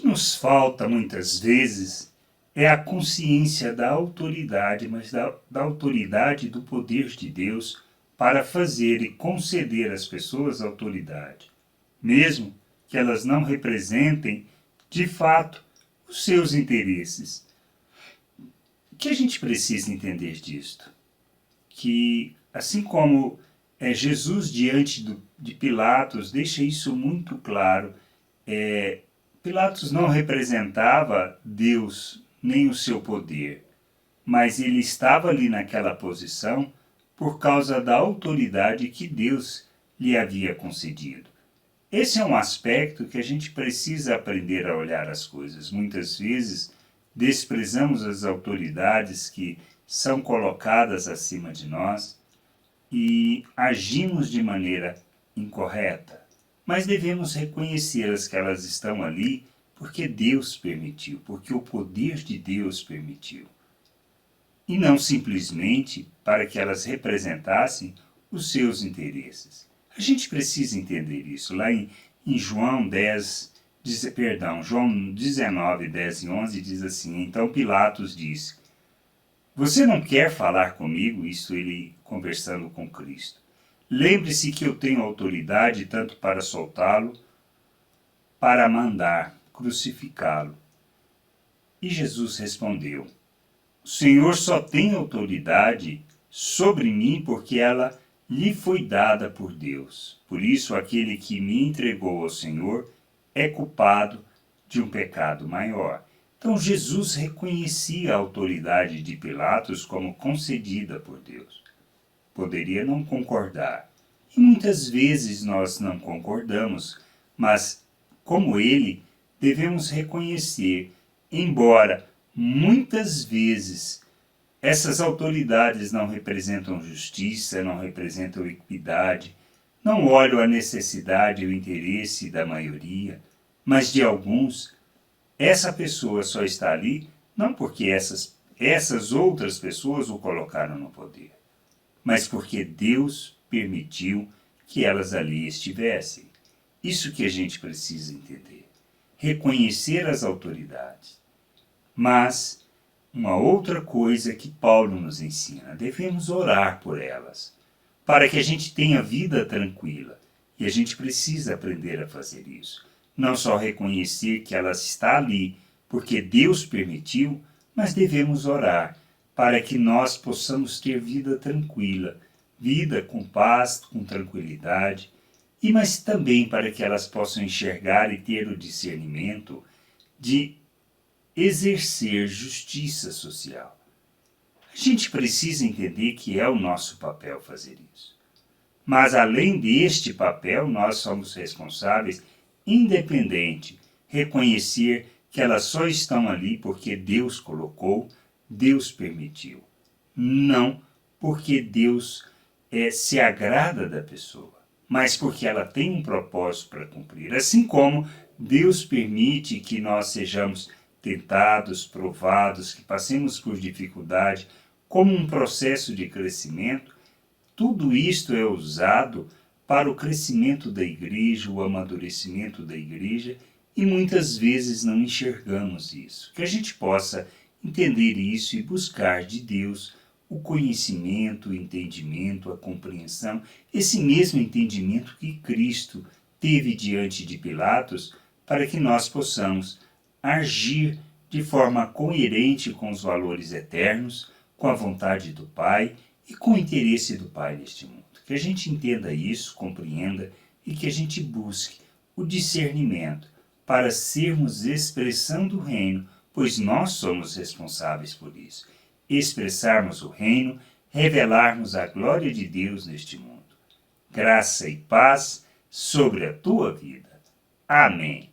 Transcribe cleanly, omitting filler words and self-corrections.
nos falta muitas vezes é a consciência da autoridade, mas da autoridade do poder de Deus para fazer e conceder às pessoas autoridade, mesmo que elas não representem, de fato, os seus interesses. O que a gente precisa entender disto? Que, assim como Jesus diante de Pilatos deixa isso muito claro, Pilatos não representava Deus nem o seu poder, mas ele estava ali naquela posição por causa da autoridade que Deus lhe havia concedido. Esse é um aspecto que a gente precisa aprender a olhar as coisas. Muitas vezes desprezamos as autoridades que são colocadas acima de nós e agimos de maneira incorreta. Mas devemos reconhecê-las que elas estão ali porque Deus permitiu, porque o poder de Deus permitiu. E não simplesmente para que elas representassem os seus interesses. A gente precisa entender isso. Lá em João 19, 10 e 11 diz assim: Então Pilatos disse: Você não quer falar comigo? Isso ele conversando com Cristo. Lembre-se que eu tenho autoridade tanto para soltá-lo, para mandar crucificá-lo. E Jesus respondeu: O Senhor só tem autoridade sobre mim porque ela lhe foi dada por Deus. Por isso, aquele que me entregou ao Senhor é culpado de um pecado maior. Então, Jesus reconhecia a autoridade de Pilatos como concedida por Deus. Poderia não concordar. E muitas vezes nós não concordamos, mas, como ele, devemos reconhecer, embora muitas vezes essas autoridades não representam justiça, não representam equidade, não olham a necessidade e o interesse da maioria, mas de alguns, essa pessoa só está ali não porque essas outras pessoas o colocaram no poder, mas porque Deus permitiu que elas ali estivessem. Isso que a gente precisa entender. Reconhecer as autoridades. Mas uma outra coisa que Paulo nos ensina, devemos orar por elas, para que a gente tenha vida tranquila. E a gente precisa aprender a fazer isso. Não só reconhecer que ela está ali porque Deus permitiu, mas devemos orar para que nós possamos ter vida tranquila, vida com paz, com tranquilidade, mas também para que elas possam enxergar e ter o discernimento de exercer justiça social. A gente precisa entender que é o nosso papel fazer isso. Mas além deste papel, nós somos responsáveis, independente, reconhecer que elas só estão ali porque Deus colocou, Deus permitiu. Não porque Deus se agrada da pessoa, mas porque ela tem um propósito para cumprir. Assim como Deus permite que nós sejamos tentados, provados, que passemos por dificuldade, como um processo de crescimento, tudo isto é usado para o crescimento da igreja, o amadurecimento da igreja, e muitas vezes não enxergamos isso. Que a gente possa entender isso e buscar de Deus o conhecimento, o entendimento, a compreensão, esse mesmo entendimento que Cristo teve diante de Pilatos, para que nós possamos agir de forma coerente com os valores eternos, com a vontade do Pai e com o interesse do Pai neste mundo. Que a gente entenda isso, compreenda e que a gente busque o discernimento para sermos expressão do reino, pois nós somos responsáveis por isso. Expressarmos o reino, revelarmos a glória de Deus neste mundo. Graça e paz sobre a tua vida. Amém.